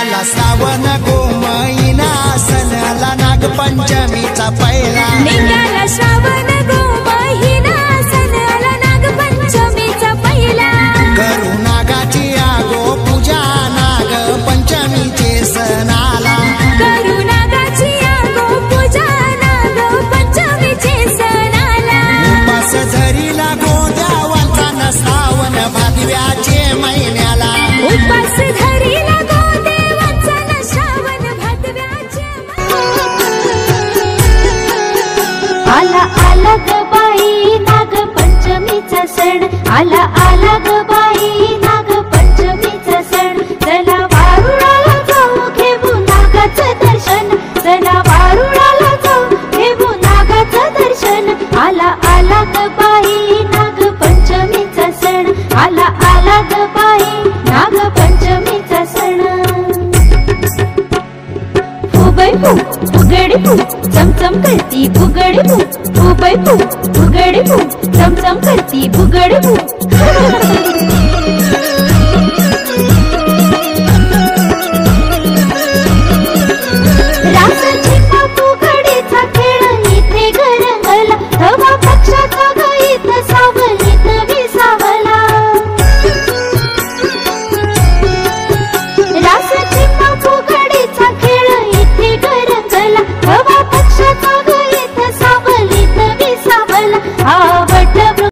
निघाला श्रावण गोमहिना सणाला नागपंचमीचा पहिला निघाला श्रावण गोमहिना सणाला नागपंचमीचा पहिला करू नागाची आगो पूजा नागपंचमीचे सण आला करू नागाची आगो पूजा नागपंचमीचे सण आला उपास धरीला गोद्यावांचा न श्रावण भादव्याचे महिन्याला उपास धरीला गोदेवांचा न श्रावण भादव्याचे आला आला ग बाई नागपंचमीचा सण आला आला ग बाई नागपंचमीचा सण चला वारुळाला जाऊ घेऊ नागाचं दर्शन चला वारुळाला जाऊ घेऊ नागाचं दर्शन आला आला ग बाई नागपंचमीचा सण आला आला ग बाई नागपंचमीचा सण फुगडी फू फुगडी फू चमचम करती फुगडी फू फुगडी फू फुगडी फू चमचम करती फुगडी फू